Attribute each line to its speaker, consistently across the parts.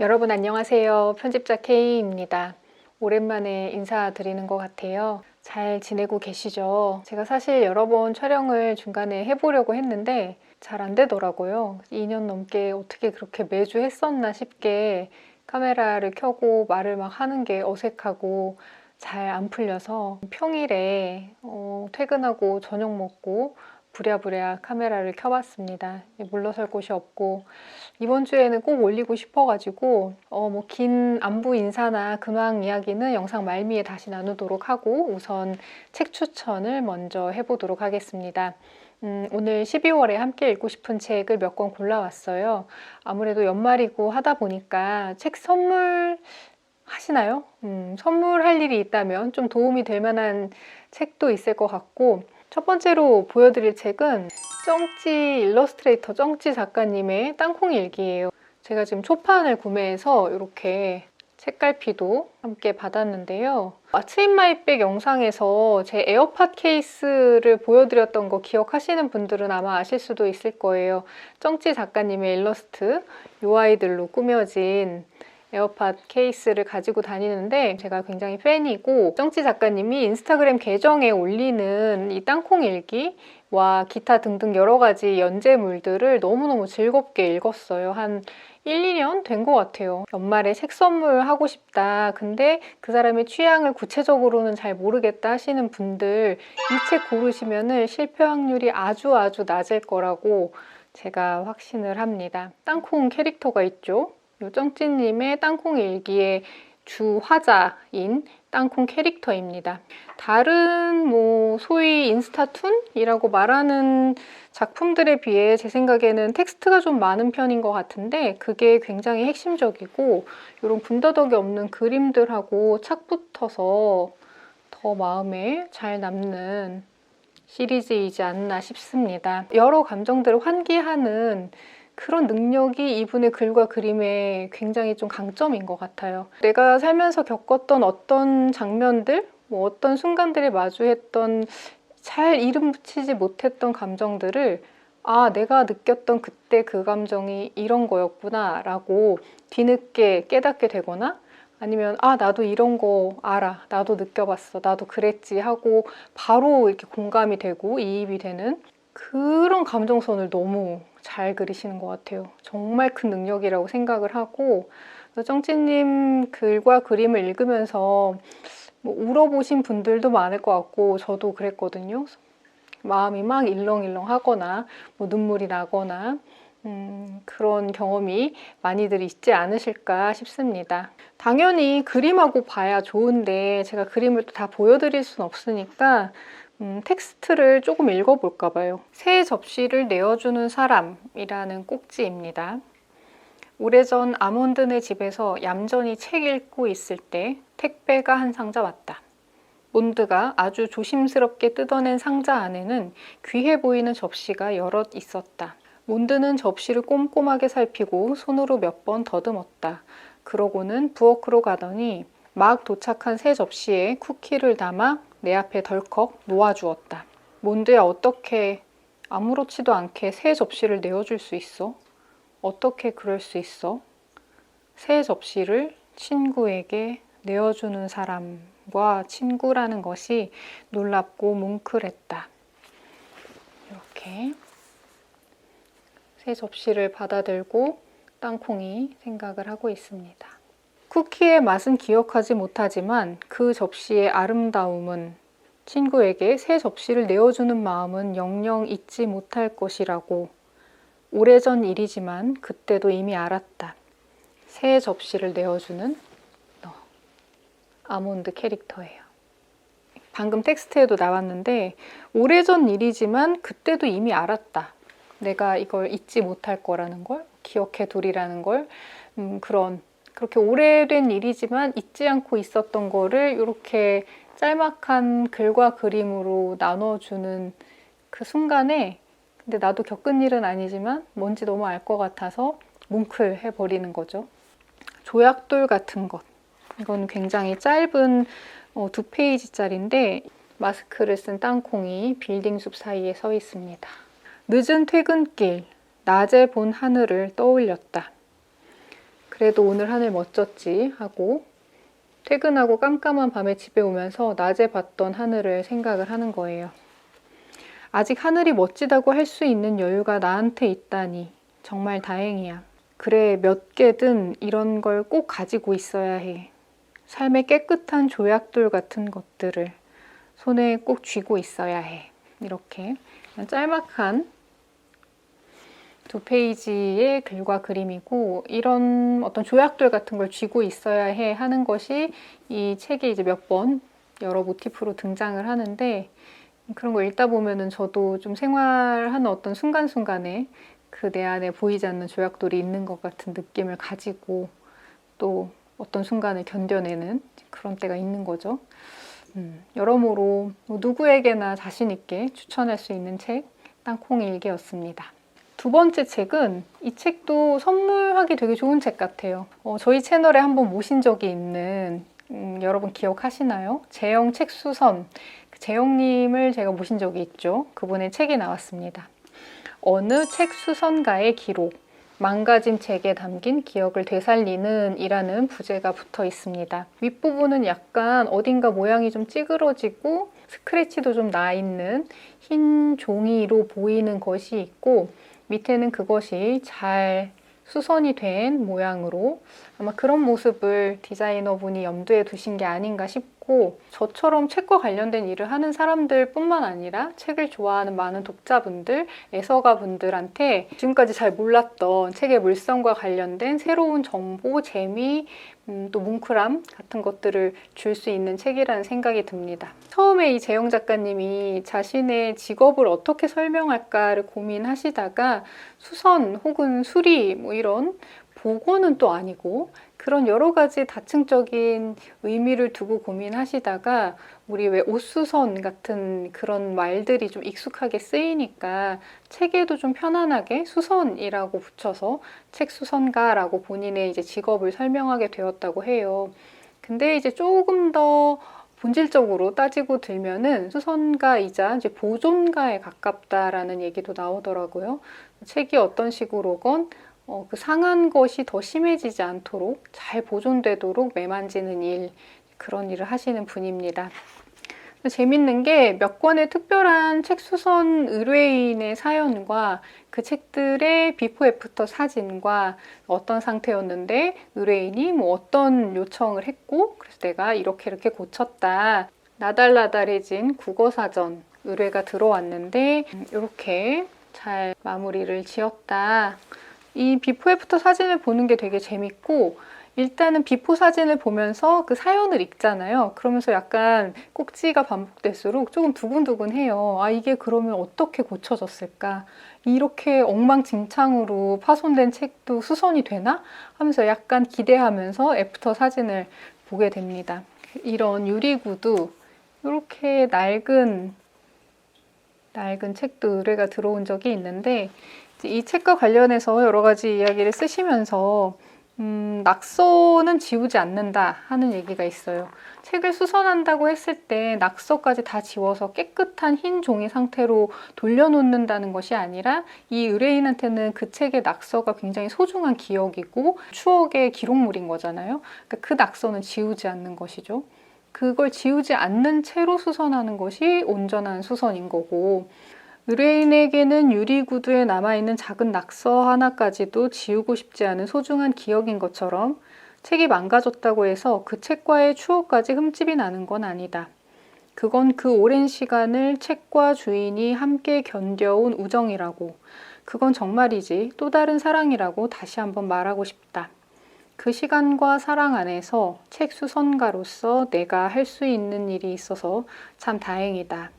Speaker 1: 여러분 안녕하세요. 편집자 K입니다. 오랜만에 인사드리는 것 같아요. 잘 지내고 계시죠? 제가 사실 여러 번 촬영을 중간에 해보려고 했는데 잘 안 되더라고요. 2년 넘게 어떻게 그렇게 매주 했었나 싶게 카메라를 켜고 말을 막 하는 게 어색하고 잘 안 풀려서 평일에 퇴근하고 저녁 먹고 부랴부랴 카메라를 켜봤습니다. 물러설 곳이 없고 이번 주에는 꼭 올리고 싶어가지고 긴 안부 인사나 근황 이야기는 영상 말미에 다시 나누도록 하고 우선 책 추천을 먼저 해보도록 하겠습니다. 오늘 12월에 함께 읽고 싶은 책을 몇 권 골라왔어요. 아무래도 연말이고 하다 보니까 책 선물 하시나요? 선물할 일이 있다면 좀 도움이 될 만한 책도 있을 것 같고 첫 번째로 보여드릴 책은 쩡찌 일러스트레이터 쩡찌 작가님의 땅콩 일기예요. 제가 지금 초판을 구매해서 이렇게 책갈피도 함께 받았는데요. What's in my bag 영상에서 제 에어팟 케이스를 보여드렸던 거 기억하시는 분들은 아마 아실 수도 있을 거예요. 쩡찌 작가님의 일러스트, 요 아이들로 꾸며진 에어팟 케이스를 가지고 다니는데 제가 굉장히 팬이고 쩡찌 작가님이 인스타그램 계정에 올리는 이 땅콩 일기와 기타 등등 여러 가지 연재물들을 너무너무 즐겁게 읽었어요. 한 1, 2년 된 것 같아요. 연말에 책 선물하고 싶다. 근데 그 사람의 취향을 구체적으로는 잘 모르겠다 하시는 분들 이 책 고르시면 실패 확률이 아주 낮을 거라고 제가 확신을 합니다. 땅콩 캐릭터가 있죠. 쩡찌님의 땅콩 일기의 주 화자인 땅콩 캐릭터입니다. 다른 소위 인스타툰이라고 말하는 작품들에 비해 제 생각에는 텍스트가 좀 많은 편인 것 같은데 그게 굉장히 핵심적이고 이런 군더더기 없는 그림들하고 착 붙어서 더 마음에 잘 남는 시리즈이지 않나 싶습니다. 여러 감정들을 환기하는 그런 능력이 이분의 글과 그림의 굉장히 좀 강점인 것 같아요. 내가 살면서 겪었던 어떤 장면들, 어떤 순간들에 마주했던 잘 이름 붙이지 못했던 감정들을 내가 느꼈던 그때 그 감정이 이런 거였구나 라고 뒤늦게 깨닫게 되거나 아니면 나도 이런 거 알아, 나도 느껴봤어, 나도 그랬지 하고 바로 이렇게 공감이 되고 이입이 되는 그런 감정선을 너무 잘 그리시는 것 같아요. 정말 큰 능력이라고 생각을 하고 쩡찌님 글과 그림을 읽으면서 울어보신 분들도 많을 것 같고 저도 그랬거든요. 마음이 막 일렁일렁 하거나 눈물이 나거나 그런 경험이 많이들 있지 않으실까 싶습니다. 당연히 그림하고 봐야 좋은데 제가 그림을 다 보여드릴 순 없으니까 텍스트를 조금 읽어볼까 봐요. 새 접시를 내어주는 사람이라는 꼭지입니다. 오래전 아몬드네 집에서 얌전히 책 읽고 있을 때 택배가 한 상자 왔다. 몬드가 아주 조심스럽게 뜯어낸 상자 안에는 귀해 보이는 접시가 여럿 있었다. 몬드는 접시를 꼼꼼하게 살피고 손으로 몇 번 더듬었다. 그러고는 부엌으로 가더니 막 도착한 새 접시에 쿠키를 담아 내 앞에 덜컥 놓아주었다. 몬드야, 어떻게 아무렇지도 않게 새 접시를 내어줄 수 있어? 어떻게 그럴 수 있어? 새 접시를 친구에게 내어주는 사람과 친구라는 것이 놀랍고 뭉클했다. 이렇게 새 접시를 받아들고 땅콩이 생각을 하고 있습니다. 쿠키의 맛은 기억하지 못하지만 그 접시의 아름다움은 친구에게 새 접시를 내어주는 마음은 영영 잊지 못할 것이라고 오래전 일이지만 그때도 이미 알았다. 새 접시를 내어주는 너. 아몬드 캐릭터예요. 방금 텍스트에도 나왔는데 오래전 일이지만 그때도 이미 알았다. 내가 이걸 잊지 못할 거라는 걸, 기억해 두리라는 걸, 그렇게 오래된 일이지만 잊지 않고 있었던 거를 이렇게 짤막한 글과 그림으로 나눠주는 그 순간에 근데 나도 겪은 일은 아니지만 뭔지 너무 알 것 같아서 뭉클해버리는 거죠. 조약돌 같은 것. 이건 굉장히 짧은 2페이지짜리인데 마스크를 쓴 땅콩이 빌딩숲 사이에 서 있습니다. 늦은 퇴근길, 낮에 본 하늘을 떠올렸다. 그래도 오늘 하늘 멋졌지 하고 퇴근하고 깜깜한 밤에 집에 오면서 낮에 봤던 하늘을 생각을 하는 거예요. 아직 하늘이 멋지다고 할 수 있는 여유가 나한테 있다니 정말 다행이야. 그래, 몇 개든 이런 걸 꼭 가지고 있어야 해. 삶의 깨끗한 조약돌 같은 것들을 손에 꼭 쥐고 있어야 해. 이렇게 그냥 짤막한 2페이지의 글과 그림이고, 이런 어떤 조약돌 같은 걸 쥐고 있어야 해 하는 것이 이 책에 이제 몇 번 여러 모티프로 등장을 하는데, 그런 거 읽다 보면은 저도 좀 생활하는 어떤 순간순간에 그 내 안에 보이지 않는 조약돌이 있는 것 같은 느낌을 가지고 또 어떤 순간을 견뎌내는 그런 때가 있는 거죠. 여러모로 누구에게나 자신 있게 추천할 수 있는 책 땅콩 일기였습니다. 두 번째 책은 이 책도 선물하기 되게 좋은 책 같아요. 저희 채널에 한번 모신 적이 있는 여러분 기억하시나요? 재영 책수선, 재영님을 제가 모신 적이 있죠. 그분의 책이 나왔습니다. 어느 책수선가의 기록, 망가진 책에 담긴 기억을 되살리는 이라는 부제가 붙어 있습니다. 윗부분은 약간 어딘가 모양이 좀 찌그러지고 스크래치도 좀 나 있는 흰 종이로 보이는 것이 있고, 밑에는 그것이 잘 수선이 된 모양으로 아마 그런 모습을 디자이너분이 염두에 두신 게 아닌가 싶고, 저처럼 책과 관련된 일을 하는 사람들 뿐만 아니라 책을 좋아하는 많은 독자분들, 애서가분들한테 지금까지 잘 몰랐던 책의 물성과 관련된 새로운 정보, 재미, 또 뭉클함 같은 것들을 줄 수 있는 책이라는 생각이 듭니다. 처음에 이 재영 작가님이 자신의 직업을 어떻게 설명할까를 고민하시다가 수선 혹은 수리 뭐 이런 복원은 또 아니고 그런 여러 가지 다층적인 의미를 두고 고민하시다가 우리 왜 옷수선 같은 그런 말들이 좀 익숙하게 쓰이니까 책에도 좀 편안하게 수선이라고 붙여서 책수선가라고 본인의 이제 직업을 설명하게 되었다고 해요. 근데 이제 조금 더 본질적으로 따지고 들면은 수선가이자 이제 보존가에 가깝다라는 얘기도 나오더라고요. 책이 어떤 식으로건 그 상한 것이 더 심해지지 않도록 잘 보존되도록 매만지는 일, 그런 일을 하시는 분입니다. 재밌는 게 몇 권의 특별한 책 수선 의뢰인의 사연과 그 책들의 비포 애프터 사진과 어떤 상태였는데 의뢰인이 뭐 어떤 요청을 했고 그래서 내가 이렇게 고쳤다. 나달나달해진 국어사전 의뢰가 들어왔는데 이렇게 잘 마무리를 지었다. 이 비포 애프터 사진을 보는 게 되게 재밌고, 일단은 비포 사진을 보면서 그 사연을 읽잖아요. 그러면서 약간 꼭지가 반복될수록 조금 두근두근해요. 아, 이게 그러면 어떻게 고쳐졌을까? 이렇게 엉망진창으로 파손된 책도 수선이 되나? 하면서 약간 기대하면서 애프터 사진을 보게 됩니다. 이런 유리구두, 이렇게 낡은 책도 의뢰가 들어온 적이 있는데, 이 책과 관련해서 여러 가지 이야기를 쓰시면서 낙서는 지우지 않는다 하는 얘기가 있어요. 책을 수선한다고 했을 때 낙서까지 다 지워서 깨끗한 흰 종이 상태로 돌려놓는다는 것이 아니라 이 의뢰인한테는 그 책의 낙서가 굉장히 소중한 기억이고 추억의 기록물인 거잖아요. 그러니까 그 낙서는 지우지 않는 것이죠. 그걸 지우지 않는 채로 수선하는 것이 온전한 수선인 거고, 의뢰인에게는 유리구두에 남아있는 작은 낙서 하나까지도 지우고 싶지 않은 소중한 기억인 것처럼 책이 망가졌다고 해서 그 책과의 추억까지 흠집이 나는 건 아니다. 그건 그 오랜 시간을 책과 주인이 함께 견뎌온 우정이라고, 그건 정말이지 또 다른 사랑이라고 다시 한번 말하고 싶다. 그 시간과 사랑 안에서 책 수선가로서 내가 할 수 있는 일이 있어서 참 다행이다.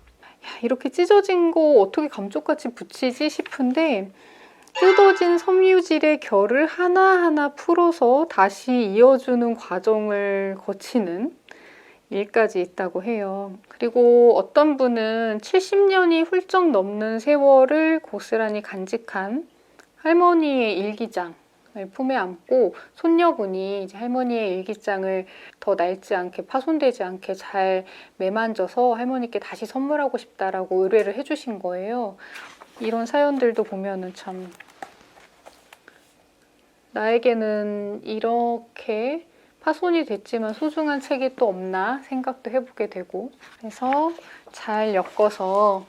Speaker 1: 이렇게 찢어진 거 어떻게 감쪽같이 붙이지 싶은데, 뜯어진 섬유질의 결을 하나하나 풀어서 다시 이어주는 과정을 거치는 일까지 있다고 해요. 그리고 어떤 분은 70년이 훌쩍 넘는 세월을 고스란히 간직한 할머니의 일기장 품에 안고 손녀분이 이제 할머니의 일기장을 더 낡지 않게 파손되지 않게 잘 매만져서 할머니께 다시 선물하고 싶다라고 의뢰를 해주신 거예요. 이런 사연들도 보면은 참 나에게는 이렇게 파손이 됐지만 소중한 책이 또 없나 생각도 해보게 되고, 그래서 잘 엮어서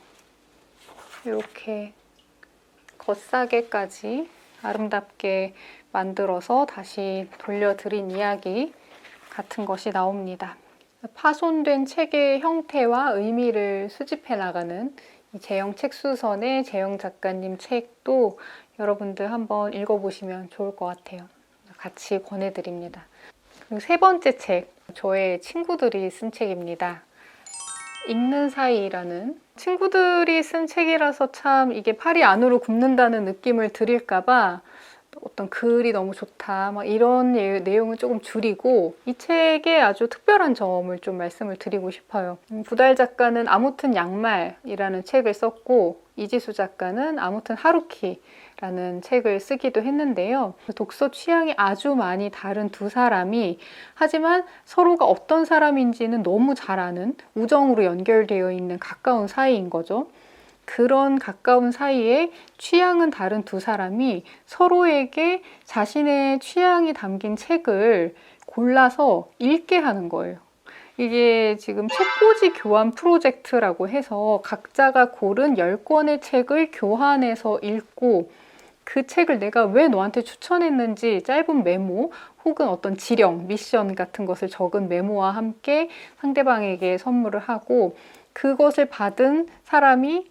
Speaker 1: 이렇게 겉사계까지 아름답게 만들어서 다시 돌려드린 이야기 같은 것이 나옵니다. 파손된 책의 형태와 의미를 수집해 나가는 이 재영 책수선의 재영 작가님 책도 여러분들 한번 읽어보시면 좋을 것 같아요. 같이 권해드립니다. 그리고 세 번째 책, 저의 친구들이 쓴 책입니다. 읽는 사이라는, 친구들이 쓴 책이라서 참 이게 팔이 안으로 굽는다는 느낌을 드릴까봐 어떤 글이 너무 좋다 막 이런 내용은 조금 줄이고, 이 책의 아주 특별한 점을 좀 말씀을 드리고 싶어요. 구달 작가는 아무튼 양말이라는 책을 썼고, 이지수 작가는 아무튼 하루키라는 책을 쓰기도 했는데요. 독서 취향이 아주 많이 다른 두 사람이, 하지만 서로가 어떤 사람인지는 너무 잘 아는, 우정으로 연결되어 있는 가까운 사이인 거죠. 그런 가까운 사이에 취향은 다른 두 사람이 서로에게 자신의 취향이 담긴 책을 골라서 읽게 하는 거예요. 이게 지금 책꽂이 교환 프로젝트라고 해서 각자가 고른 10권의 책을 교환해서 읽고, 그 책을 내가 왜 너한테 추천했는지 짧은 메모 혹은 어떤 지령, 미션 같은 것을 적은 메모와 함께 상대방에게 선물을 하고, 그것을 받은 사람이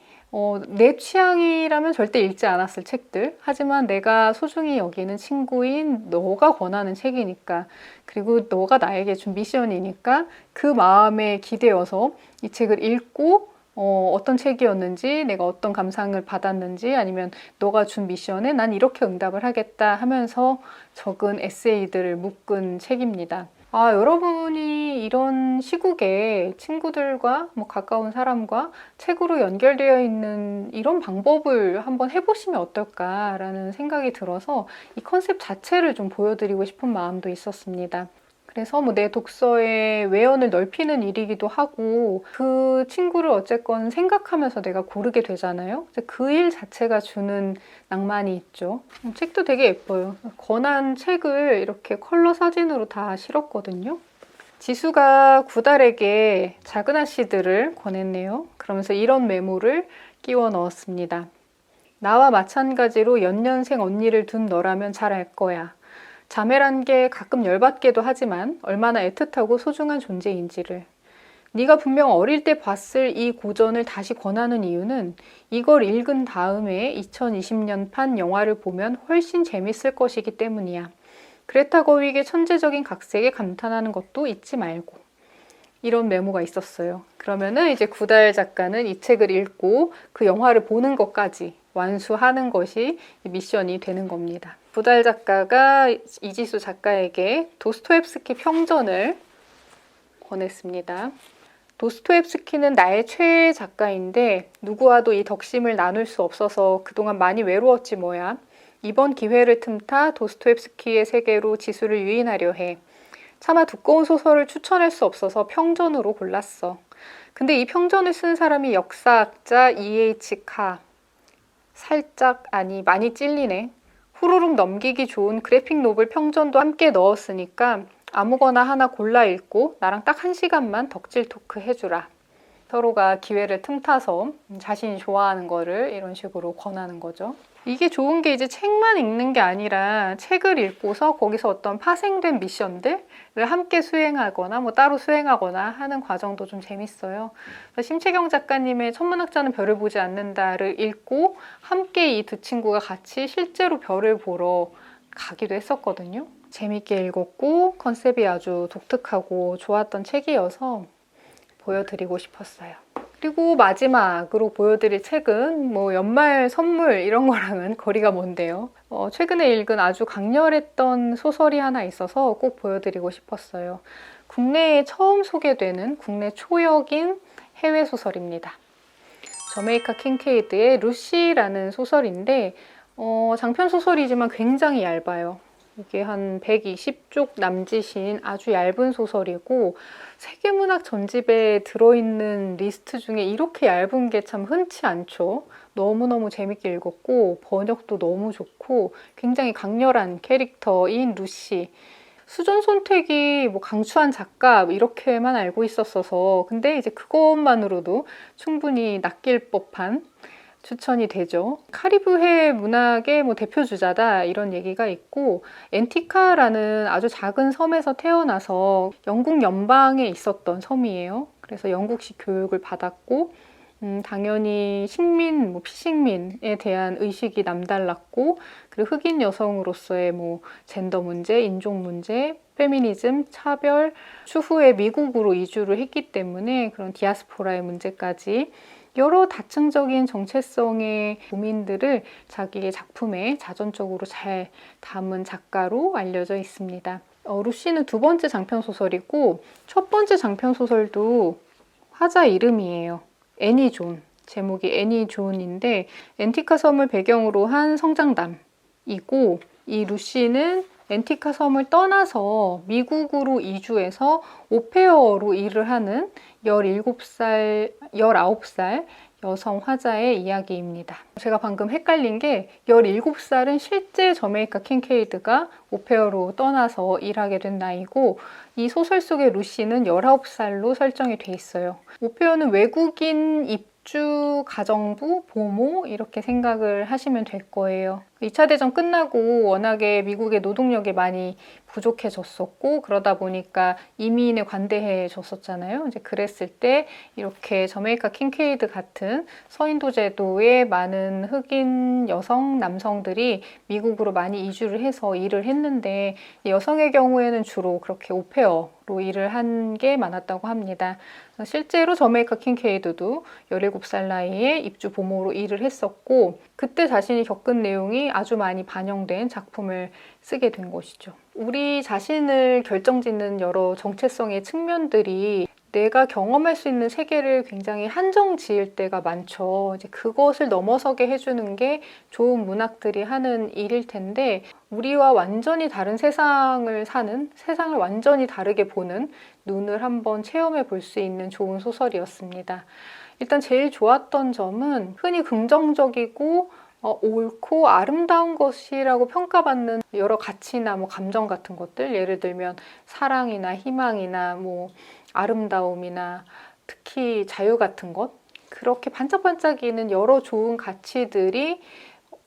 Speaker 1: 내 취향이라면 절대 읽지 않았을 책들, 하지만 내가 소중히 여기는 친구인 너가 권하는 책이니까, 그리고 너가 나에게 준 미션이니까 그 마음에 기대어서 이 책을 읽고 어떤 책이었는지, 내가 어떤 감상을 받았는지, 아니면 너가 준 미션에 난 이렇게 응답을 하겠다 하면서 적은 에세이들을 묶은 책입니다. 여러분이 이런 시국에 친구들과 가까운 사람과 책으로 연결되어 있는 이런 방법을 한번 해보시면 어떨까라는 생각이 들어서 이 컨셉 자체를 좀 보여드리고 싶은 마음도 있었습니다. 그래서 내 독서의 외연을 넓히는 일이기도 하고, 그 친구를 어쨌건 생각하면서 내가 고르게 되잖아요. 그 일 자체가 주는 낭만이 있죠. 책도 되게 예뻐요. 권한 책을 이렇게 컬러 사진으로 다 실었거든요. 지수가 구달에게 작은 아씨들을 권했네요. 그러면서 이런 메모를 끼워 넣었습니다. 나와 마찬가지로 연년생 언니를 둔 너라면 잘 알 거야. 자매란 게 가끔 열받게도 하지만 얼마나 애틋하고 소중한 존재인지를. 네가 분명 어릴 때 봤을 이 고전을 다시 권하는 이유는 이걸 읽은 다음에 2020년판 영화를 보면 훨씬 재밌을 것이기 때문이야. 그레타 거윅의 천재적인 각색에 감탄하는 것도 잊지 말고. 이런 메모가 있었어요. 그러면은 이제 구달 작가는 이 책을 읽고 그 영화를 보는 것까지 완수하는 것이 미션이 되는 겁니다. 구달 작가가 이지수 작가에게 도스토옙스키 평전을 권했습니다. 도스토옙스키는 나의 최애 작가인데 누구와도 이 덕심을 나눌 수 없어서 그동안 많이 외로웠지 뭐야. 이번 기회를 틈타 도스토옙스키의 세계로 지수를 유인하려 해. 차마 두꺼운 소설을 추천할 수 없어서 평전으로 골랐어. 근데 이 평전을 쓴 사람이 역사학자 E.H. 카. 많이 찔리네. 후루룩 넘기기 좋은 그래픽 노블 평전도 함께 넣었으니까 아무거나 하나 골라 읽고 나랑 딱 1시간만 덕질 토크 해주라. 서로가 기회를 틈타서 자신이 좋아하는 거를 이런 식으로 권하는 거죠. 이게 좋은 게 이제 책만 읽는 게 아니라 책을 읽고서 거기서 어떤 파생된 미션들을 함께 수행하거나 따로 수행하거나 하는 과정도 좀 재밌어요. 심채경 작가님의 천문학자는 별을 보지 않는다를 읽고 함께 이 두 친구가 같이 실제로 별을 보러 가기도 했었거든요. 재밌게 읽었고 컨셉이 아주 독특하고 좋았던 책이어서 보여드리고 싶었어요. 그리고 마지막으로 보여드릴 책은 연말 선물 이런 거랑은 거리가 먼데요. 최근에 읽은 아주 강렬했던 소설이 하나 있어서 꼭 보여드리고 싶었어요. 국내에 처음 소개되는 국내 초역인 해외 소설입니다. 저메이카 킹케이드의 루시라는 소설인데 장편 소설이지만 굉장히 얇아요. 이게 한 120쪽 남짓인 아주 얇은 소설이고 세계문학 전집에 들어있는 리스트 중에 이렇게 얇은 게 참 흔치 않죠. 너무너무 재밌게 읽었고 번역도 너무 좋고 굉장히 강렬한 캐릭터인 루시. 수전 손택이 뭐 강추한 작가 이렇게만 알고 있었어서 근데 이제 그것만으로도 충분히 낚일 법한 추천이 되죠. 카리브해 문학의 뭐 대표 주자다 이런 얘기가 있고 앤티카라는 아주 작은 섬에서 태어나서 영국 연방에 있었던 섬이에요. 그래서 영국식 교육을 받았고 당연히 식민, 뭐 피식민에 대한 의식이 남달랐고 그리고 흑인 여성으로서의 뭐 젠더 문제, 인종 문제, 페미니즘, 차별, 추후에 미국으로 이주를 했기 때문에 그런 디아스포라의 문제까지 여러 다층적인 정체성의 고민들을 자기의 작품에 자전적으로 잘 담은 작가로 알려져 있습니다. 루시는 두 번째 장편소설이고 첫 번째 장편소설도 화자 이름이에요. 애니 존. 제목이 애니 존인데 앤티카 섬을 배경으로 한 성장담이고 이 루시는 앤티카 섬을 떠나서 미국으로 이주해서 오페어로 일을 하는 17살, 19살 여성 화자의 이야기입니다. 제가 방금 헷갈린 게 17살은 실제 저메이카 킨케이드가 오페어로 떠나서 일하게 된 나이고 이 소설 속의 루시는 19살로 설정이 돼 있어요. 오페어는 외국인 입주 가정부, 보모 이렇게 생각을 하시면 될 거예요. 2차 대전 끝나고 워낙에 미국의 노동력이 많이 부족해졌었고 그러다 보니까 이민에 관대해졌었잖아요. 이제 그랬을 때 이렇게 저메이카 킨케이드 같은 서인도 제도의 많은 흑인 여성, 남성들이 미국으로 많이 이주를 해서 일을 했는데 여성의 경우에는 주로 그렇게 오페어로 일을 한 게 많았다고 합니다. 실제로 저메이카 킨케이드도 17살 나이에 입주 보모로 일을 했었고 그때 자신이 겪은 내용이 아주 많이 반영된 작품을 쓰게 된 것이죠. 우리 자신을 결정짓는 여러 정체성의 측면들이 내가 경험할 수 있는 세계를 굉장히 한정 지을 때가 많죠. 이제 그것을 넘어서게 해주는 게 좋은 문학들이 하는 일일 텐데 우리와 완전히 다른 세상을 사는, 세상을 완전히 다르게 보는 눈을 한번 체험해 볼 수 있는 좋은 소설이었습니다. 일단 제일 좋았던 점은 흔히 긍정적이고 옳고 아름다운 것이라고 평가받는 여러 가치나 뭐 감정 같은 것들, 예를 들면 사랑이나 희망이나 뭐 아름다움이나 특히 자유 같은 것, 그렇게 반짝반짝이는 여러 좋은 가치들이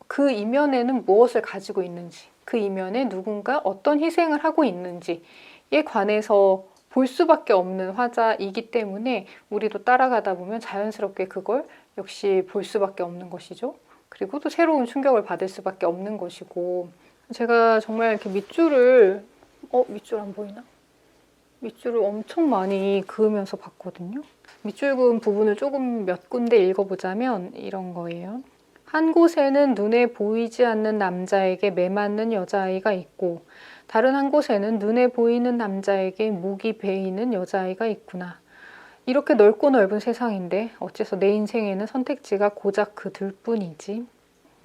Speaker 1: 그 이면에는 무엇을 가지고 있는지, 그 이면에 누군가 어떤 희생을 하고 있는지에 관해서 볼 수밖에 없는 화자이기 때문에 우리도 따라가다 보면 자연스럽게 그걸 역시 볼 수밖에 없는 것이죠. 그리고 또 새로운 충격을 받을 수밖에 없는 것이고 제가 정말 이렇게 밑줄을 밑줄 안 보이나? 밑줄을 엄청 많이 그으면서 봤거든요. 밑줄 그은 부분을 조금 몇 군데 읽어보자면 이런 거예요. 한 곳에는 눈에 보이지 않는 남자에게 매맞는 여자아이가 있고 다른 한 곳에는 눈에 보이는 남자에게 목이 베이는 여자아이가 있구나. 이렇게 넓고 넓은 세상인데 어째서 내 인생에는 선택지가 고작 그 둘뿐이지.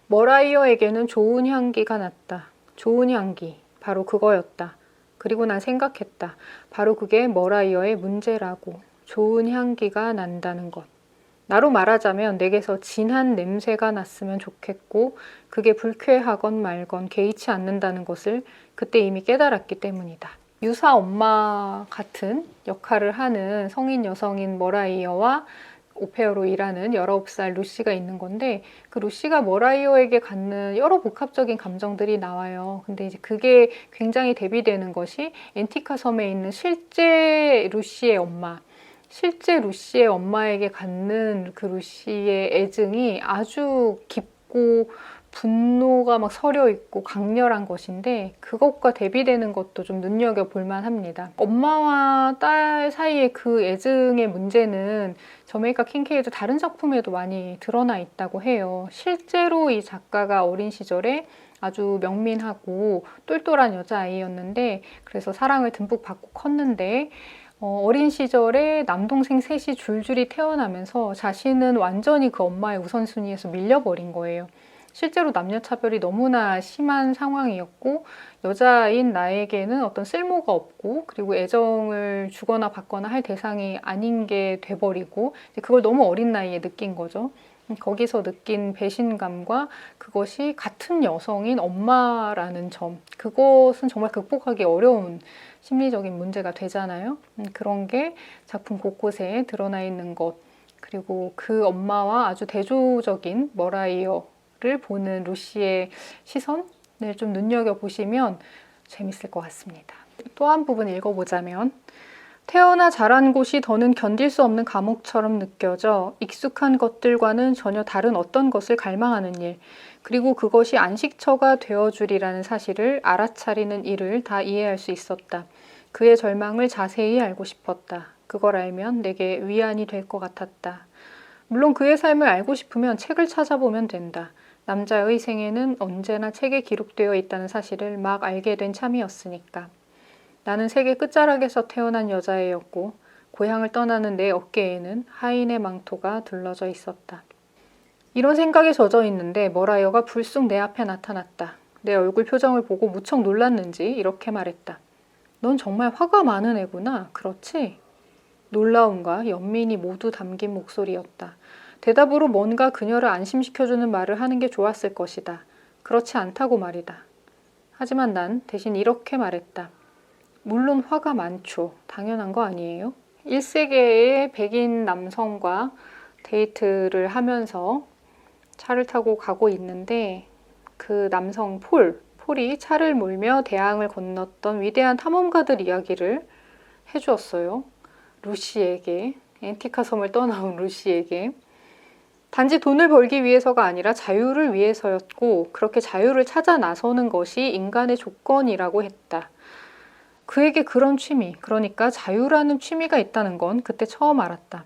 Speaker 1: 머라이어에게는 좋은 향기가 났다. 좋은 향기, 바로 그거였다. 그리고 난 생각했다. 바로 그게 머라이어의 문제라고. 좋은 향기가 난다는 것. 나로 말하자면 내게서 진한 냄새가 났으면 좋겠고 그게 불쾌하건 말건 개의치 않는다는 것을 그때 이미 깨달았기 때문이다. 유사 엄마 같은 역할을 하는 성인 여성인 머라이어와 오페어로 일하는 19살 루시가 있는 건데 그 루시가 머라이어에게 갖는 여러 복합적인 감정들이 나와요. 근데 이제 그게 굉장히 대비되는 것이 앤티카 섬에 있는 실제 루시의 엄마, 실제 루시의 엄마에게 갖는 그 루시의 애증이 아주 깊고 분노가 막 서려 있고 강렬한 것인데 그것과 대비되는 것도 좀 눈여겨볼 만합니다. 엄마와 딸 사이의 그 애증의 문제는 저메이카 킨케이드 다른 작품에도 많이 드러나 있다고 해요. 실제로 이 작가가 어린 시절에 아주 명민하고 똘똘한 여자아이였는데 그래서 사랑을 듬뿍 받고 컸는데 어린 시절에 남동생 셋이 줄줄이 태어나면서 자신은 완전히 그 엄마의 우선순위에서 밀려버린 거예요. 실제로 남녀차별이 너무나 심한 상황이었고 여자인 나에게는 어떤 쓸모가 없고 그리고 애정을 주거나 받거나 할 대상이 아닌 게 돼버리고 그걸 너무 어린 나이에 느낀 거죠. 거기서 느낀 배신감과 그것이 같은 여성인 엄마라는 점, 그것은 정말 극복하기 어려운 심리적인 문제가 되잖아요. 그런 게 작품 곳곳에 드러나 있는 것, 그리고 그 엄마와 아주 대조적인 머라이어를 보는 루시의 시선을 좀 눈여겨보시면 재밌을 것 같습니다. 또 한 부분 읽어보자면 태어나 자란 곳이 더는 견딜 수 없는 감옥처럼 느껴져 익숙한 것들과는 전혀 다른 어떤 것을 갈망하는 일, 그리고 그것이 안식처가 되어주리라는 사실을 알아차리는 일을 다 이해할 수 있었다. 그의 절망을 자세히 알고 싶었다. 그걸 알면 내게 위안이 될 것 같았다. 물론 그의 삶을 알고 싶으면 책을 찾아보면 된다. 남자의 생애는 언제나 책에 기록되어 있다는 사실을 막 알게 된 참이었으니까. 나는 세계 끝자락에서 태어난 여자애였고 고향을 떠나는 내 어깨에는 하인의 망토가 둘러져 있었다. 이런 생각에 젖어 있는데 머라이어가 불쑥 내 앞에 나타났다. 내 얼굴 표정을 보고 무척 놀랐는지 이렇게 말했다. 넌 정말 화가 많은 애구나. 그렇지? 놀라움과 연민이 모두 담긴 목소리였다. 대답으로 뭔가 그녀를 안심시켜주는 말을 하는 게 좋았을 것이다. 그렇지 않다고 말이다. 하지만 난 대신 이렇게 말했다. 물론 화가 많죠. 당연한 거 아니에요? 1세계의 백인 남성과 데이트를 하면서 차를 타고 가고 있는데 그 남성 폴이 차를 몰며 대양을 건넜던 위대한 탐험가들 이야기를 해주었어요. 루시에게, 앤티카 섬을 떠나온 루시에게. 단지 돈을 벌기 위해서가 아니라 자유를 위해서였고 그렇게 자유를 찾아 나서는 것이 인간의 조건이라고 했다. 그에게 그런 취미, 그러니까 자유라는 취미가 있다는 건 그때 처음 알았다.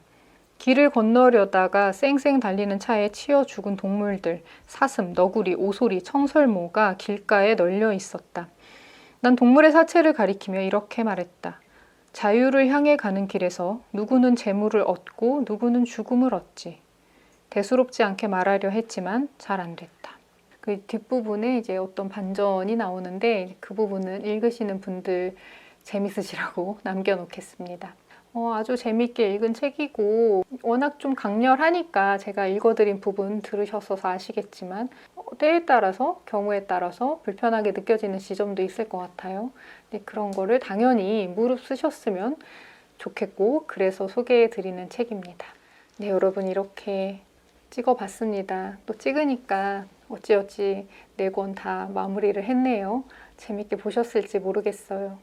Speaker 1: 길을 건너려다가 쌩쌩 달리는 차에 치여 죽은 동물들, 사슴, 너구리, 오소리, 청설모가 길가에 널려 있었다. 난 동물의 사체를 가리키며 이렇게 말했다. 자유를 향해 가는 길에서 누구는 재물을 얻고 누구는 죽음을 얻지. 대수롭지 않게 말하려 했지만 잘 안 됐다. 그 뒷부분에 이제 어떤 반전이 나오는데 그 부분은 읽으시는 분들 재밌으시라고 남겨놓겠습니다. 아주 재밌게 읽은 책이고 워낙 좀 강렬하니까 제가 읽어드린 부분 들으셔서 아시겠지만 때에 따라서 경우에 따라서 불편하게 느껴지는 지점도 있을 것 같아요. 근데 그런 거를 당연히 무릅 쓰셨으면 좋겠고 그래서 소개해드리는 책입니다. 네, 여러분 이렇게 찍어봤습니다. 또 찍으니까 어찌어찌 4권 다 마무리를 했네요. 재밌게 보셨을지 모르겠어요.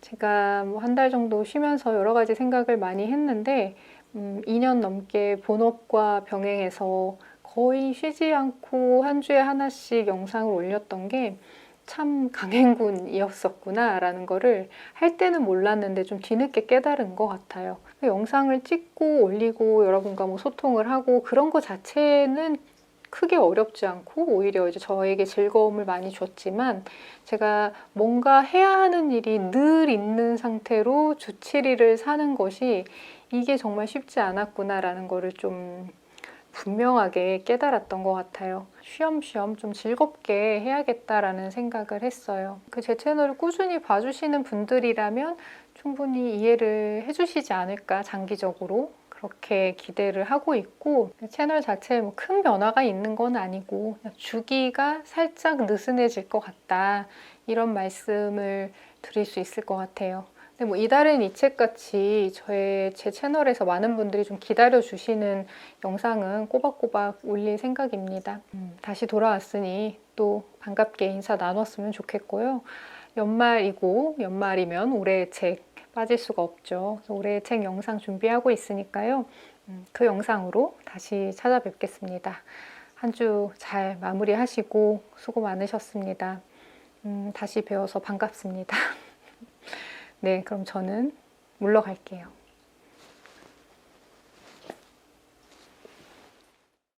Speaker 1: 제가 뭐 한 달 정도 쉬면서 여러 가지 생각을 많이 했는데 2년 넘게 본업과 병행해서 거의 쉬지 않고 한 주에 하나씩 영상을 올렸던 게 참 강행군이었었구나 라는 거를 할 때는 몰랐는데 좀 뒤늦게 깨달은 것 같아요. 영상을 찍고 올리고 여러분과 뭐 소통을 하고 그런 거 자체는 크게 어렵지 않고 오히려 이제 저에게 즐거움을 많이 줬지만 제가 뭔가 해야 하는 일이 늘 있는 상태로 주 7일을 사는 것이 이게 정말 쉽지 않았구나라는 거를 좀 분명하게 깨달았던 것 같아요. 쉬엄쉬엄 좀 즐겁게 해야겠다라는 생각을 했어요. 제 채널을 꾸준히 봐주시는 분들이라면 충분히 이해를 해주시지 않을까 장기적으로 그렇게 기대를 하고 있고 채널 자체에 뭐 큰 변화가 있는 건 아니고 주기가 살짝 느슨해질 것 같다 이런 말씀을 드릴 수 있을 것 같아요. 근데 뭐 이달엔 이 책 같이 제 채널에서 많은 분들이 좀 기다려 주시는 영상은 꼬박꼬박 올릴 생각입니다. 다시 돌아왔으니 또 반갑게 인사 나눴으면 좋겠고요. 연말이고 연말이면 올해의 책 빠질 수가 없죠. 그래서 올해의 책 영상 준비하고 있으니까요. 그 영상으로 다시 찾아뵙겠습니다. 한 주 잘 마무리하시고 수고 많으셨습니다. 다시 뵈어서 반갑습니다. 네, 그럼 저는 물러갈게요.